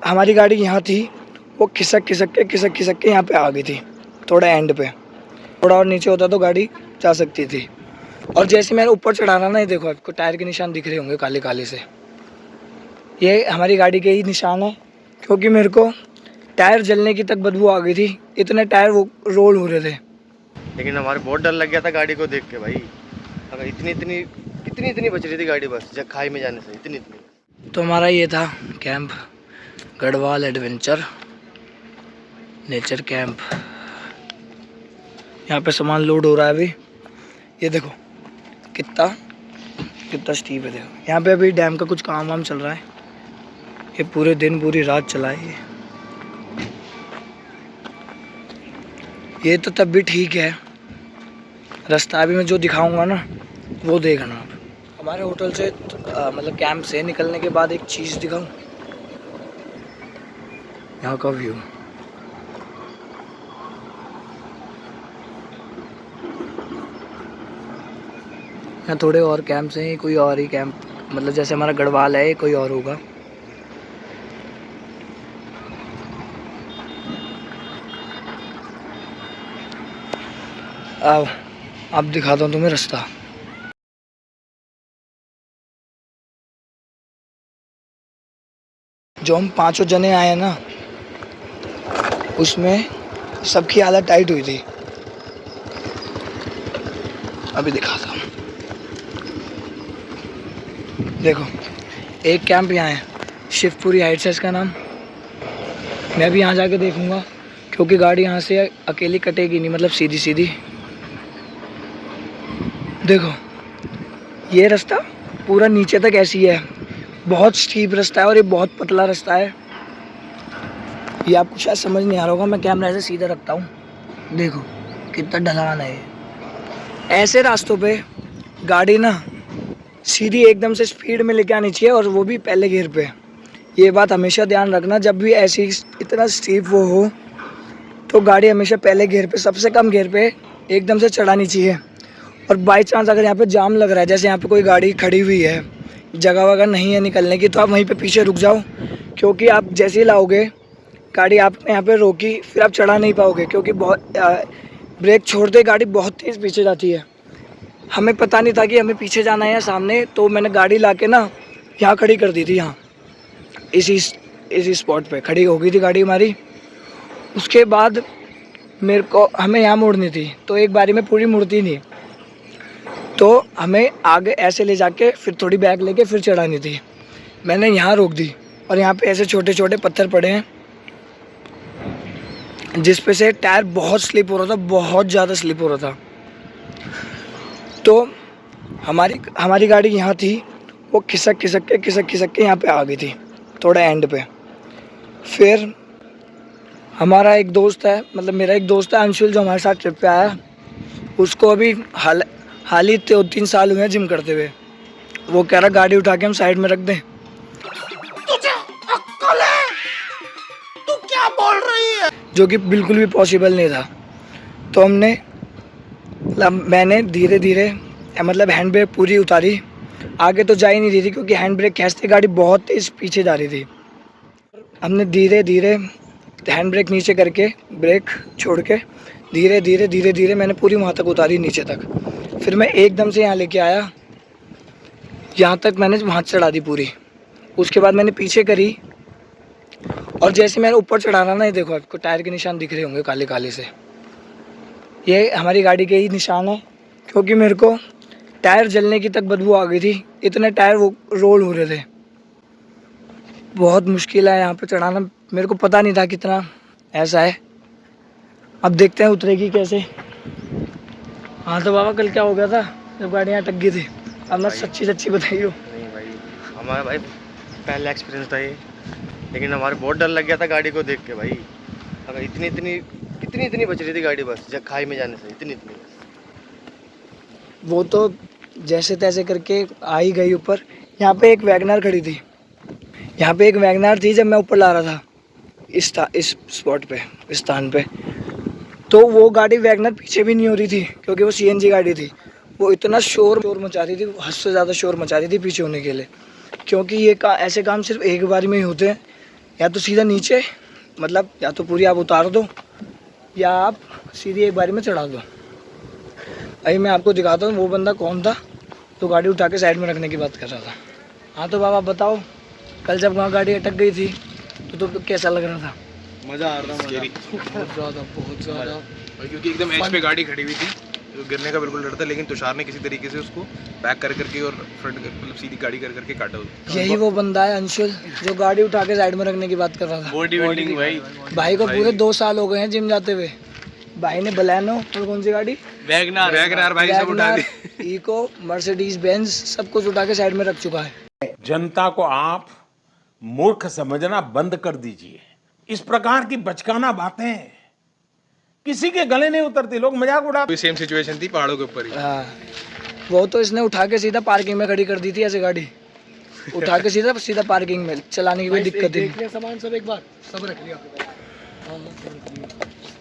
हमारी गाड़ी यहाँ थी, वो खिसक के यहाँ पे आ गई थी, थोड़ा एंड पे। थोड़ा और नीचे होता तो गाड़ी जा सकती थी। और जैसे मैंने ऊपर चढ़ा रहा ना, ये देखो आपको टायर के निशान दिख रहे होंगे काले काले से, ये हमारी गाड़ी के ही निशान है। क्योंकि मेरे को टायर जलने की तक बदबू आ गई थी, इतने टायर वो रोल हो रहे थे। लेकिन हमारे बहुत डर लग गया था गाड़ी को देख के भाई। अगर इतनी बच रही थी गाड़ी, बस जब खाई में जाने से इतनी। तो हमारा ये था camp, Garhwal adventure nature camp. यहाँ पे सामान लोड हो रहा है अभी, ये देखो कितना स्टीप है। देखो यहाँ पे अभी डैम का कुछ काम वाम चल रहा है, ये पूरे दिन पूरी रात चला है ये तो तब भी ठीक है। रास्ता अभी मैं जो दिखाऊंगा ना वो देखना आप। हमारे होटल से मतलब कैंप से निकलने के बाद एक चीज़ दिखाऊं, यहाँ का व्यू। यहाँ थोड़े और कैंप्स हैं, कोई और ही कैंप, मतलब जैसे हमारा गढ़वाल है, कोई और होगा। अब दिखाता हूँ तुम्हें रास्ता। जो हम 5 जने आए ना, उसमें सबकी हालत टाइट हुई थी। अभी दिखाता हूँ, देखो एक कैंप यहाँ है, शिवपुरी हाइट्स है इसका नाम। मैं भी यहाँ जाके देखूँगा, क्योंकि गाड़ी यहाँ से अकेली कटेगी नहीं, मतलब सीधी सीधी। देखो ये रास्ता पूरा नीचे तक ऐसी है, बहुत स्टीप रास्ता है और ये बहुत पतला रास्ता है। ये आपको शायद समझ नहीं आ रहा होगा, मैं कैमरा ऐसे सीधा रखता हूँ, देखो कितना ढलान है। ऐसे रास्तों पे गाड़ी ना सीधी एकदम से स्पीड में लेके आनी चाहिए, और वो भी पहले गियर पे। ये बात हमेशा ध्यान रखना, जब भी ऐसी इतना स्टीप वो हो तो गाड़ी हमेशा पहले गियर पे, सबसे कम गियर पे एकदम से चढ़ानी चाहिए। और बाई चांस अगर यहाँ पे जाम लग रहा है, जैसे यहाँ पे कोई गाड़ी खड़ी हुई है, जगह वगह नहीं है निकलने की, तो आप वहीं पे पीछे रुक जाओ। क्योंकि आप जैसे ही लाओगे गाड़ी, आपने यहाँ पे रोकी, फिर आप चढ़ा नहीं पाओगे, क्योंकि बहुत ब्रेक छोड़ते गाड़ी बहुत तेज़ पीछे जाती है। हमें पता नहीं था कि हमें पीछे जाना है या सामने, तो मैंने गाड़ी लाके ना यहाँ खड़ी कर दी थी, यहाँ इसी स्पॉट पे खड़ी हो गई थी गाड़ी हमारी। उसके बाद हमें यहाँ मोड़नी थी, तो एक बारी में पूरी मुड़ती नहीं, तो हमें आगे ऐसे ले जाके फिर थोड़ी बैक लेके फिर चढ़ानी थी। मैंने यहाँ रोक दी, और यहाँ पे ऐसे छोटे छोटे पत्थर पड़े हैं, जिस पे से टायर बहुत स्लिप हो रहा था, बहुत ज़्यादा स्लिप हो रहा था। तो हमारी गाड़ी यहाँ थी, वो खिसक के यहाँ पे आ गई थी, थोड़ा एंड पे। फिर हमारा एक दोस्त है, मतलब मेरा एक दोस्त है अंशुल, जो हमारे साथ ट्रिप पे आया, उसको अभी हाल ही 3 साल हुए हैं जिम करते हुए। वो कह रहा गाड़ी उठा के हम साइड में रख दें। तुझे अक्ल है? तू क्या बोल रही है? जो कि बिल्कुल भी पॉसिबल नहीं था। तो मैंने धीरे धीरे मतलब हैंड ब्रेक पूरी उतारी, आगे तो जा ही नहीं रही थी, क्योंकि हैंड ब्रेक खींचते गाड़ी बहुत तेज पीछे जा रही थी। हमने धीरे धीरे हैंड ब्रेक नीचे करके, ब्रेक छोड़ के धीरे धीरे मैंने पूरी वहाँ तक उतारी, नीचे तक। फिर मैं एकदम से यहाँ लेके आया, यहाँ तक मैंने वहाँ चढ़ा दी पूरी। उसके बाद मैंने पीछे करी, और जैसे मैंने ऊपर चढ़ा रहा ना, ये देखो आपको टायर के निशान दिख रहे होंगे काले काले से, ये हमारी गाड़ी के ही निशान है। क्योंकि मेरे को टायर जलने की तक बदबू आ गई थी, इतने टायर वो रोल हो रहे थे। बहुत मुश्किल है यहाँ पे चढ़ाना, मेरे को पता नहीं था कितना ऐसा है। अब देखते हैं उतरेगी कैसे। हाँ तो बाबा, कल क्या हो गया था जब गाड़ी यहाँ अटक गई थी? अब ना सच्ची बताइयो। नहीं भाई, हमारा भाई पहला एक्सपीरियंस था ये, लेकिन हमारे बहुत डर लग गया था गाड़ी को देख के भाई। अगर इतनी बच रही थी गाड़ी, बस जब खाई में जाने से इतनी। वो तो जैसे तैसे करके आ ही गई ऊपर। यहाँ पे एक वैगनर खड़ी थी, यहाँ पे एक वैगनर थी जब मैं ऊपर ला रहा था इस स्पॉट पे, इस स्थान पे। तो वो गाड़ी वैगनर पीछे भी नहीं हो रही थी, क्योंकि वो सीएनजी गाड़ी थी। वो इतना शोर मचा रही थी, हद से ज़्यादा शोर मचा रही थी पीछे होने के लिए। क्योंकि ये ऐसे काम सिर्फ एक बार में ही होते हैं, या तो सीधा नीचे, मतलब या तो पूरी आप उतार दो या आप सीधी एक बारी में चढ़ा दो। अभी मैं आपको दिखाता हूँ वो बंदा कौन था तो गाड़ी उठा के साइड में रखने की बात कर रहा था। हाँ तो बाबा बताओ, कल जब वहाँ गाड़ी अटक गई थी तो कैसा लग रहा था? मज़ा आ रहा था, बहुत ज़्यादा क्योंकि एकदम एज पे गाड़ी खड़ी हुई थी तो गिरने का बिल्कुल डर था, लेकिन तुषार ने किसी तरीके से उसको बैक कर करके और फ्रंट मतलब सीधी गाड़ी कर करके काटा। यही वो बंदा है अंशुल जो गाड़ी उठा के साइड में रखने की बात कर रहा था। बॉडी बिल्डिंग भाई को पूरे 2 साल हो गए हैं जिम जाते हुए। भाई ने बलेनो और कौन सी गाड़ी, वैगनआर भाई सब उठा दी, इको, मर्सिडीज बेंज सब कुछ उठा के साइड में रख चुका है। जनता को आप मूर्ख समझना बंद कर दीजिए। इस प्रकार की बचकाना बातें किसी के गले नहीं उतरती, लोग मजाक उड़ाते। सेम सिचुएशन थी पहाड़ों के ऊपर ही। हाँ, वो तो इसने उठा के सीधा पार्किंग में खड़ी कर दी थी ऐसे गाड़ी, उठा के सीधा सीधा पार्किंग में, चलाने की कोई दिक्कत नहीं। सामान सब एक बार सब रख लिया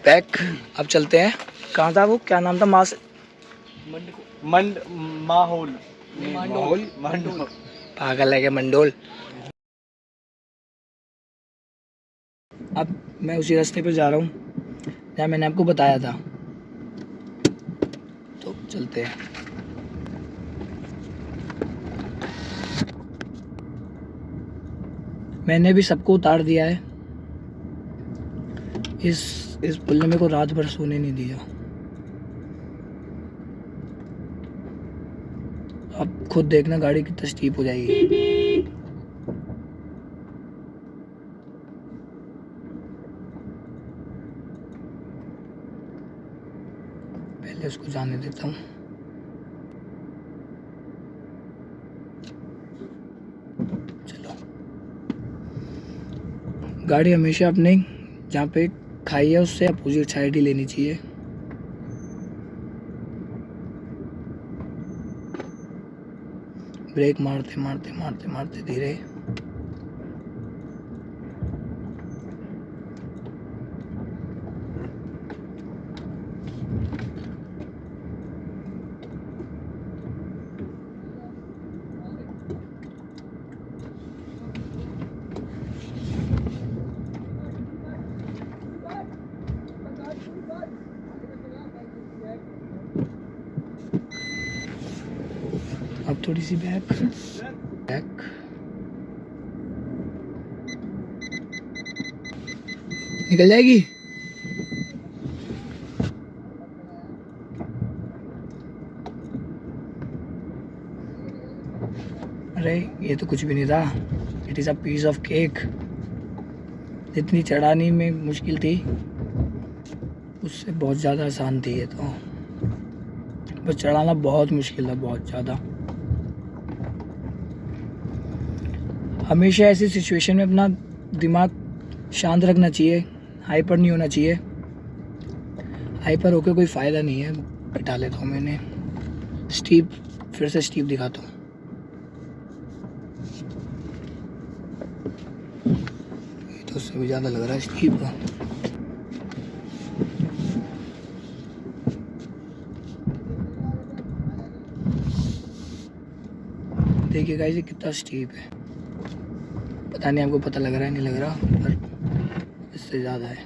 पैक। अब चलते हैं। कहाँ था वो, क्या नाम था? माहौल पागल है क्या, मंडोल। अब मैं उसी रास्ते पे जा रहा हूँ जहाँ मैंने आपको बताया था, तो चलते हैं। मैंने भी सबको उतार दिया है। इस पुल ने मेरे को रात भर सोने नहीं दिया। अब खुद देखना गाड़ी कितना स्टीप हो जाएगी। पहले उसको जाने देता हूँ। चलो, गाड़ी हमेशा अपने जहाँ पे खाई है उससे अपोजिट साइड ही लेनी चाहिए। ब्रेक मारते मारते मारते मारते धीरे। अब थोड़ी सी बैक बैक। निकल जाएगी। अरे ये तो कुछ भी नहीं था। It is a piece of cake. जितनी चढ़ाने में मुश्किल थी उससे बहुत ज़्यादा आसान थी ये तो। बस चढ़ाना बहुत मुश्किल था, बहुत ज़्यादा। हमेशा ऐसी सिचुएशन में अपना दिमाग शांत रखना चाहिए, हाइपर नहीं होना चाहिए। हाइपर होकर कोई फ़ायदा नहीं है। हटा लेता हूँ मैंने स्टीप, फिर से स्टीप दिखाता हूँ। ये तो उससे भी ज़्यादा लग रहा है स्टीप। देखिए गाइस ये कितना स्टीप है। पता नहीं आपको पता लग रहा है नहीं लग रहा, पर इससे ज़्यादा है।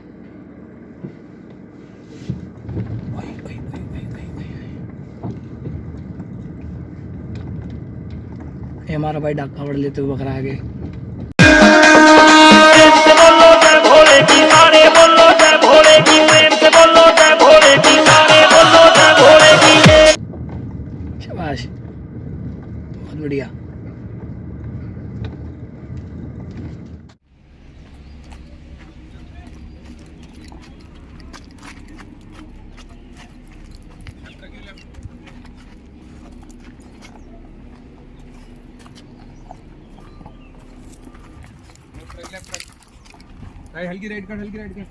ये हमारा भाई डाका पड़ लेते हुए बकरा आगे। शाबाश, बहुत बढ़िया। हल्की राइट कर, हल्की राइट कर।